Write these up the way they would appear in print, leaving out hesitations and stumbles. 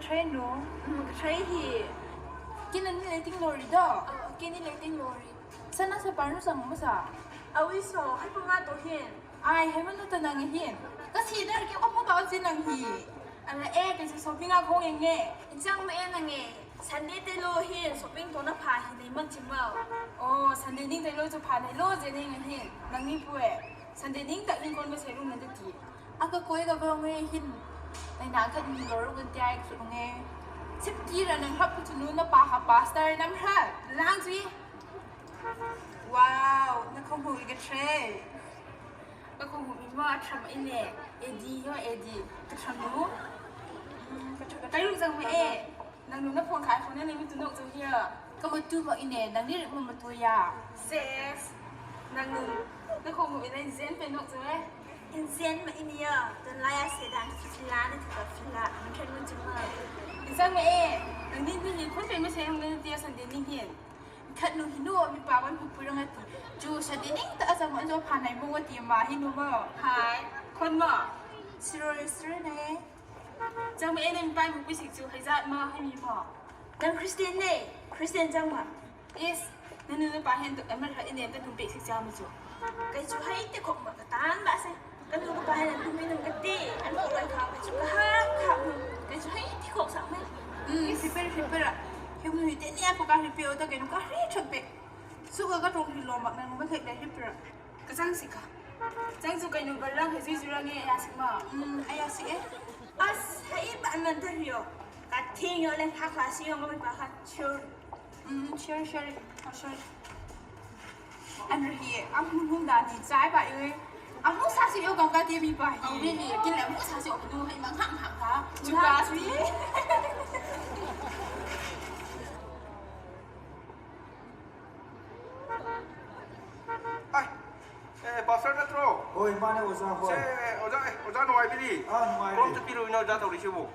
train no train hi kinan ni letting lorry do kini letting lorry sana sa parno sang mo sa awi so hai pa nga to hin ai hai man no tanang hin ka si dar ki ko mo ba sin nang hi ala ke si shopping a khong nge jang ma na nge Sunday te lo hin shopping to na pha hi nei man chimao oh Sunday ning te lo chu pha nei lo je nei nge hin nang ni pue Sunday ning ta ning kon ma se lu nan de ti aka koi ga ba nge hin nei na ka ni lo ru gan ti ai ki nge sip ki ra nang hap chu nu na pa ha pastor nam ha lang ji wow na không hùi cái treก็คงมีว่าทำไอ้เนี่ยเอดีใช่ไหมเอดีก็ทำนู้ก็รู้จังไหมนางหนุ่มนักพวงขายของนั่นเลยมีตุนกจังเฮีย ก็มาดูมาอินเน่นางนี่มันมาตัวยา เซสนางหนุ่มนักคงมีอะไรเซนเป็นนกจังไหมอินเซนมาอินเนียจนไล่เสียดังฟิลาเนี่ยถือว่าฟิลามันแค่มันจังเลยจังไหมนางนี่นี่คนเป็นไม่ใช่ทำเงินเดียวสันเดนิ่งเฮียคัดนูฮิโน่มีปาวันผู้ปุยรังตีจูสดินิ่งแต่อาจารย์มันจะผ่านในบุ้งว่าตีมาฮิโน่มั้งหายคนมั้งสิโรเลสเรเน่จังไม่เอ็นไปบุ้งไปสิจูให้จัดมาให้มีมั้งจังคริสเตียนเน่คริสเตียนจังมั้ง yes นั่นนึกไปเห็นตัวเอ็มมันเอ็นเอ็นแต่บุ้งไปสิจ้ามาจูก็จูให้แต่ของมันก็ตานบ้าสิก็นึกไปเห็นบุ้งไม่นึกกันดีอันนี้อะไรครับก็จูก็ห้ามขับก็จูให้ที่ของสักไหมสิเปอร์อะยังมีแต่เนี่ยพวกการรีวิวแต่กันก็เฮ้ยชอบเป็ดสู้ก็ตรงที่ลมแบบนั้นไม่เคยได้รีวิวก็จังสิค่ะจังสู้กันอยู่บ้านเราคือจู่ๆเราเนี่ยอยากสิมาไอ้อยากสิอัสให้บ้านนั้นเถอะโยกัดทิ้งโยเล่นทักลาสิโยก็ไม่ปากกัดชิวsure อันนี้มุ่งด่านดีใจไปเลยมุ่งสาสิโยกังกัดที่มีไปนี่กินแล้วมุ่งสาสิโยไปดูให้มันห่างๆค่ะจุฬาสิ Pastor na tro. Oi, mana usaha ko. Oza nuai bili. Nuai. Krom tu piru ina oza tau di sibu.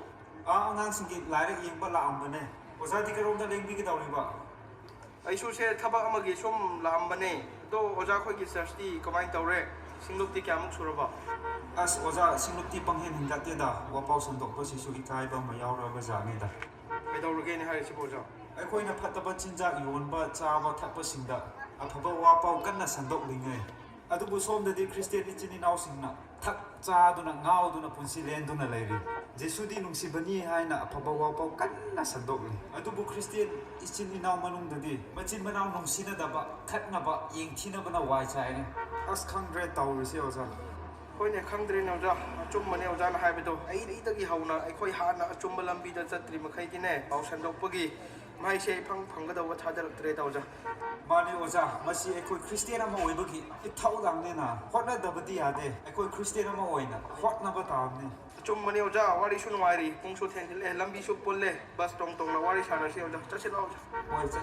Angang singkit lari yang ba laam bane. Usaha di kerong da leng bi ki tawri ba. Ai su se thaba amagi som lam bane. To oza khoi ki search ti kamai tau re. Singluk ti kya muk sura ba. As usaha singluk ti panghen hinda te da. Wa pau sandok ba si su ki kai ba ma yaw ra ba ja ne da. Ai tau ge ni hai sibu oza. Ai khoi na phat ba chinja yon ba cha ba thak ba singda. Aphaba wa pau kan na sandok lingai. Adubu somdadi Christian ichini nausingna thak chaaduna ngauduna punsi lenduna leiri Jesudi nungsibani haina aphabawa pau kanna sandokli adubu Christian ichini naw manungdadi machin manaw nungsina daba khatna ba yengthina bana wai chaine as khangre tawrisi oza khoi ne khangdre na oza chum mane oza na hai bedo ai ri tagi hauna ai khoi ha na chum lambi da chatri makhai ki ne pau sandok pagi mai se phang ga da wa thadar tre ta oza Mani oza masi ekoi Christian ama oibagi ithau dangne na hotna dabati ade ekoi Christian ama oina hotna ba tamne chum mane oza wari sun wari pung su then le lambi su polle bas tong tong na wari sana se oza cha se la oza oi cha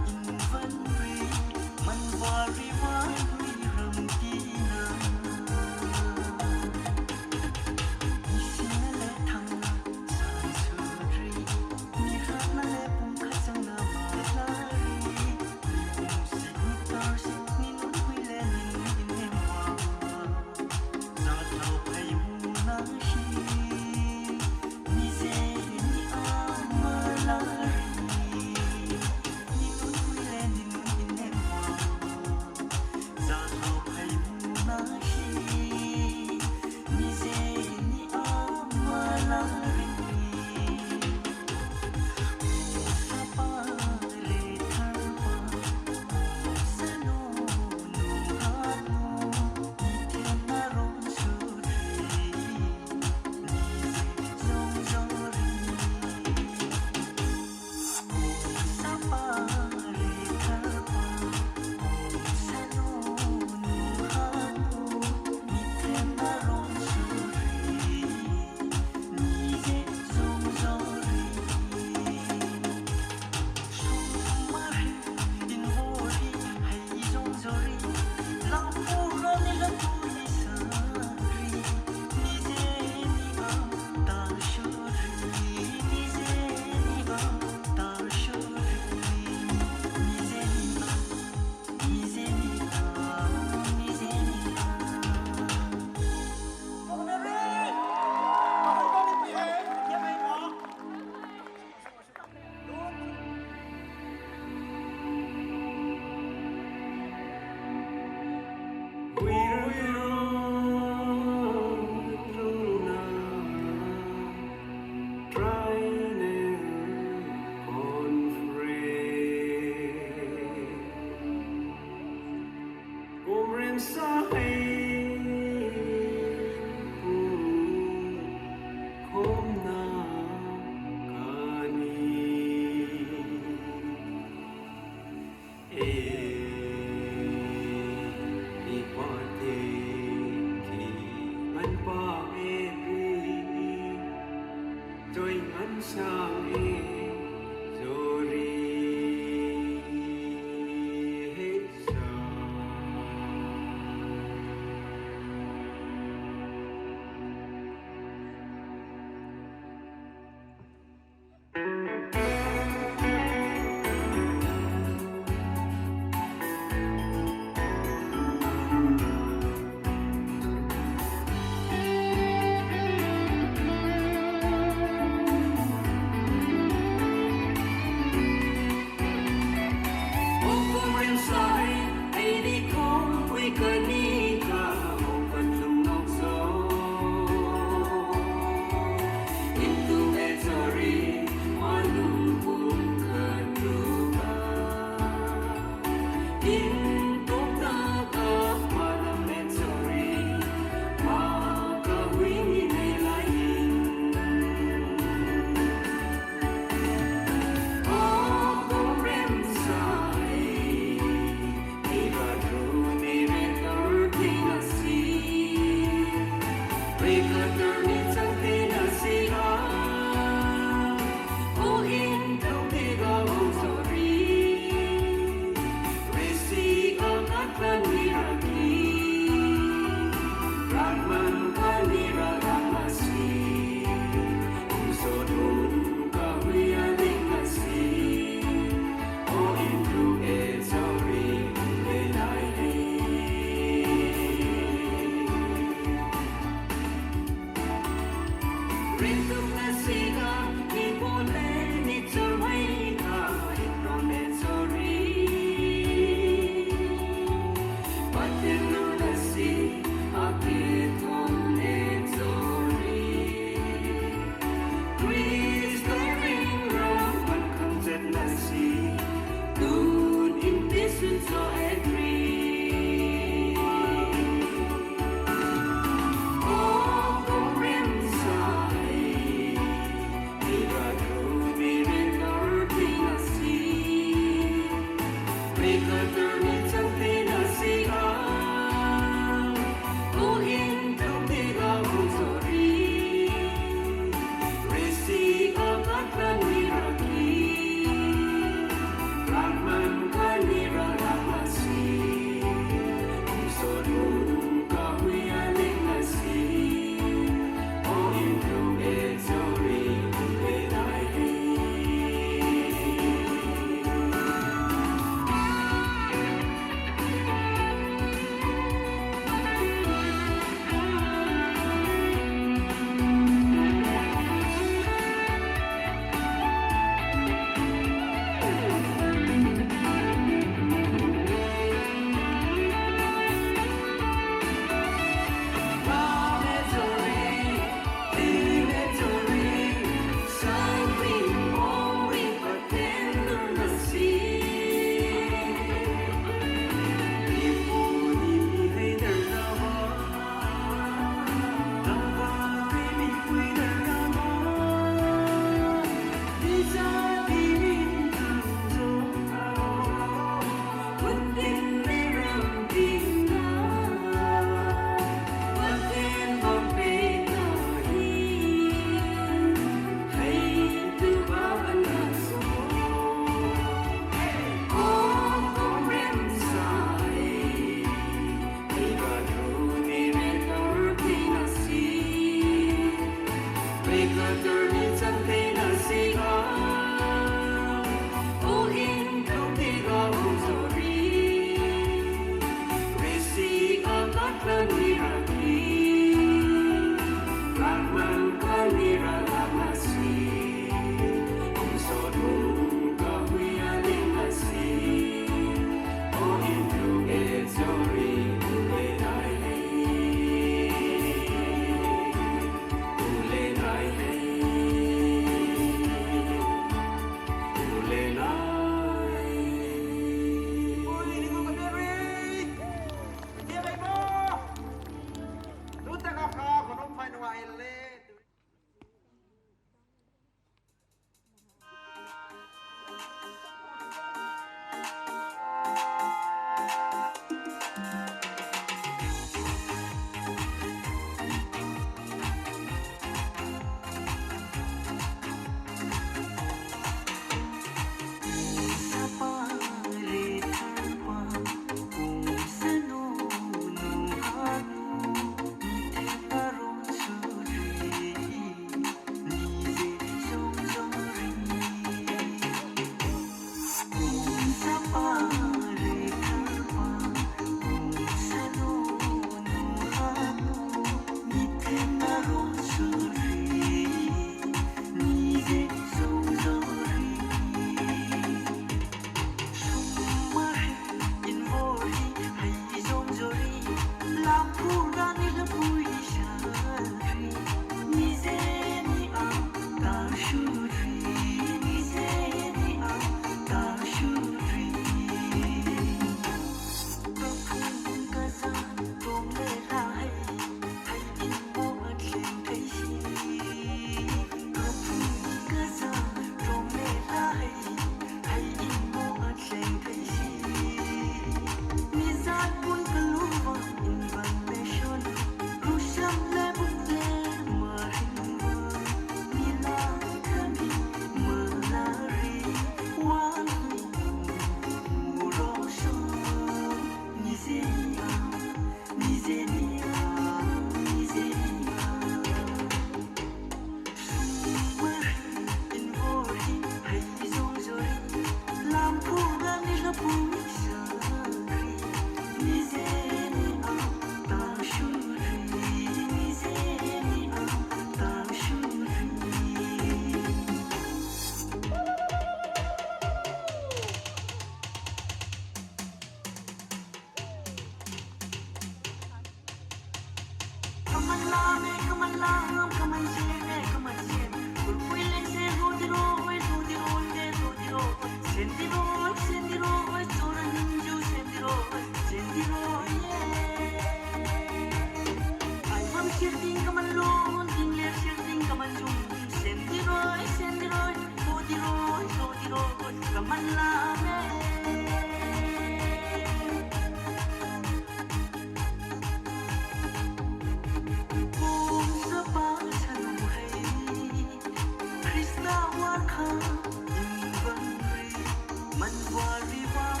มันวาริวัง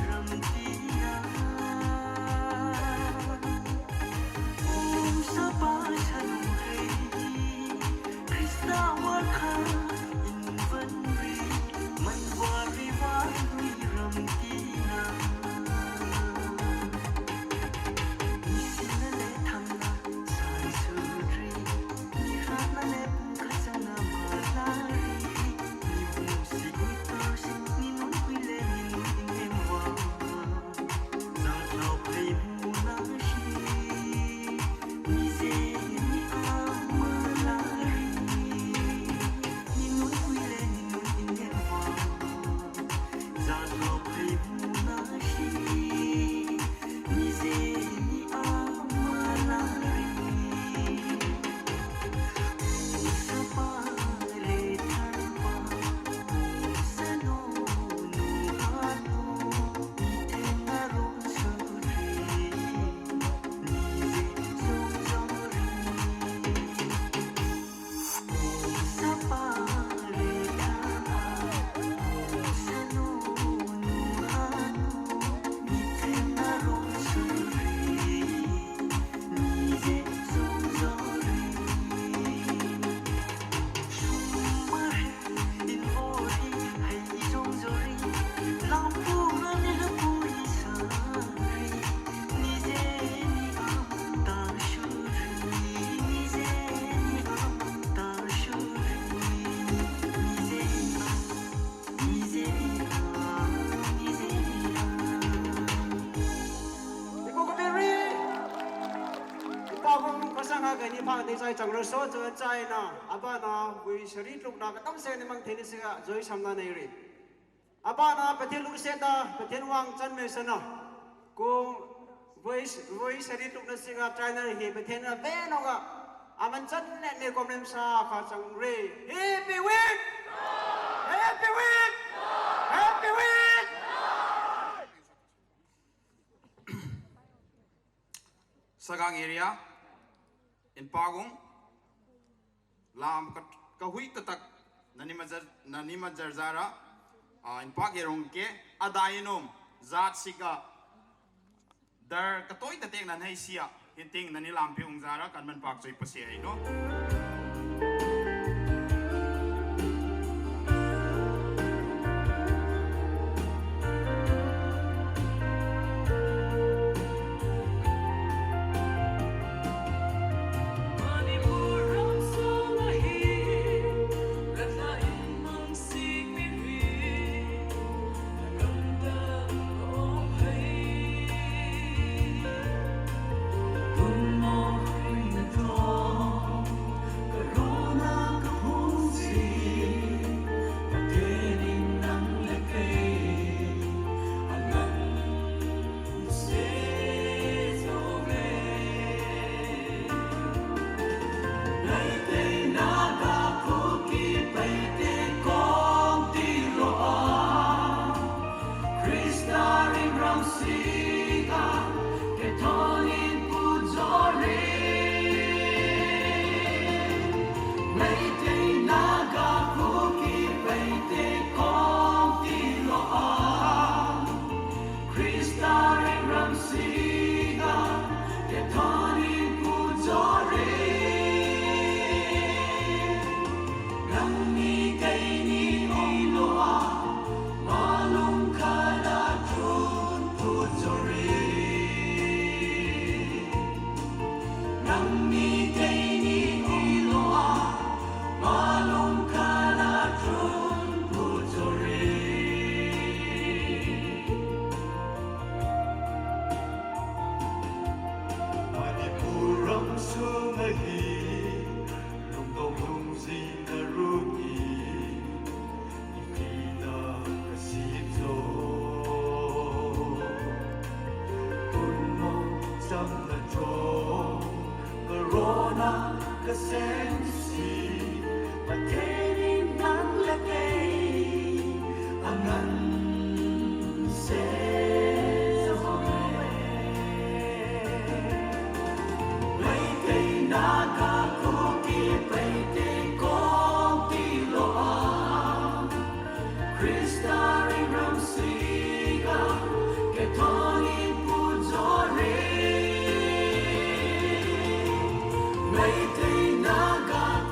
รำทีนา cái ni phang đi sai chẳng rồi số cho chạy na aba na vui seri lúc na cái tâm sen mang thế này sẽ rồi sam na này ri aba na pathian lu se ta pathian wang chan me sana ko vui seri lúc na sẽ trai na hi pathian na ve no ga aman chan ne ne kom nem sa kha chang ri happy week happy week happy week Sagang area in Pagong lam ka hui tatak nanima jarzara in Pagirong ke adayinom zat sika dar katoi tatek nan hai sia hinting nani lampi ungzara kan man pak choi pasi ai no Naga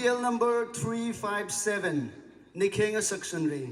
PL number 357, Nikenga Sectionary.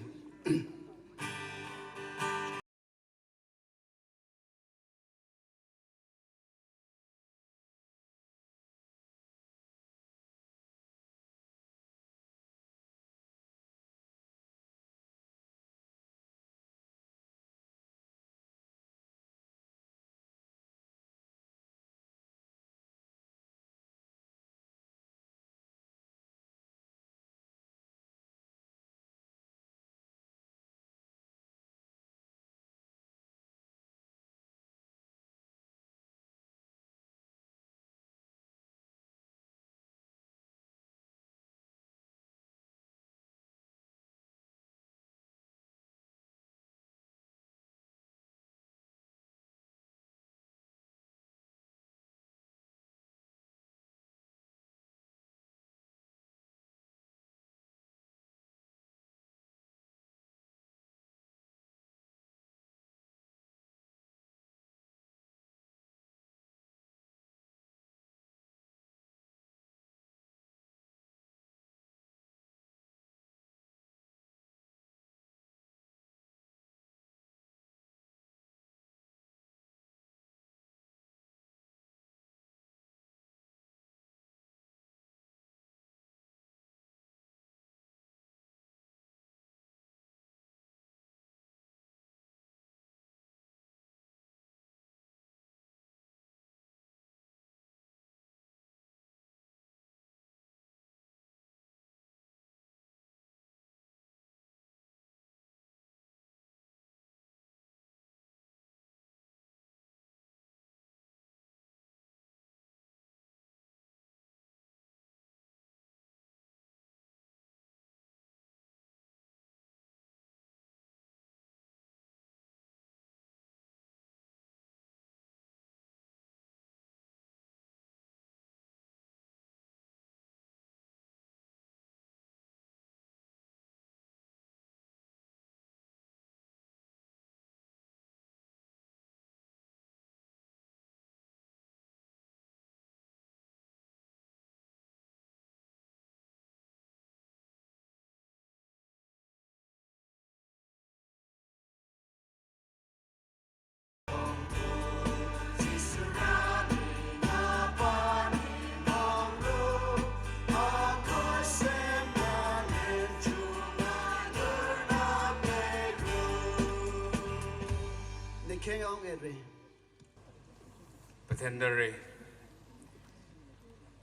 Pathendare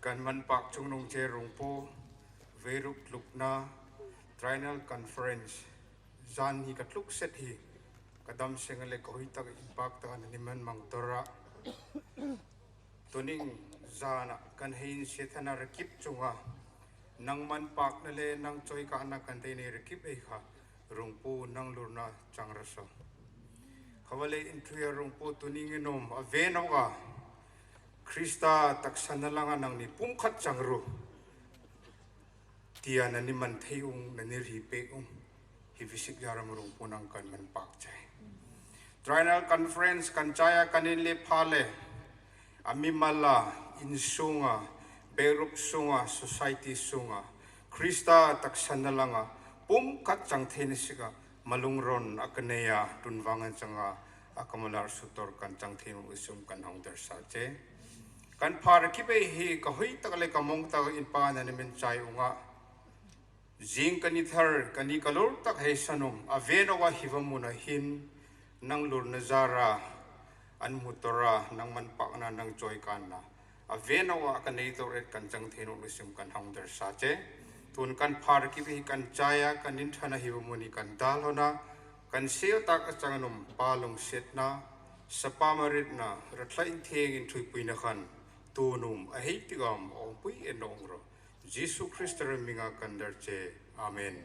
kan man pak chung nong che rong po veruk lukna Triennial Conference zan hi katluk set hi kadam sengale ko hi tak impact ta ni man mang tora tuning zana kan hein sethana rakip chunga nang man pak na le nang choi ka na kan te ne rakip e kha rong po nang lurna changrasa khawale inthuya rong po tuning enom avenoga Krista taksanalanga nang ni pumkhat changru tia na ni man theiung na ni ripeung hi visik yaram rong punang kan man pak chai Triennial Conference kan chaya kanin le phale amimala insunga beruk sunga society sunga Krista taksanalanga pumkhat changthenisiga malungron akaneya tunwangan changa akamalar sutor kan changthenu isum kan hongder sache kan par kibe hi ka hoi takale ka mong ta in pa na men chai unga jing kani thar kani kalor tak he sanum aveno wa hivamuna hin nang lur nazara an mutora nang man pa na nang joy kan na aveno wa kan nei to ret kan chang thenu isum kan hongder sache tun kan par kibe kan chaya kan in thana hivamuni kan dalona kan seo tak achanganum palong setna sapamarit na ratlain theng in thui puina khan tunum aheitigam o pui enongro Jesus Christ minga kandarche amen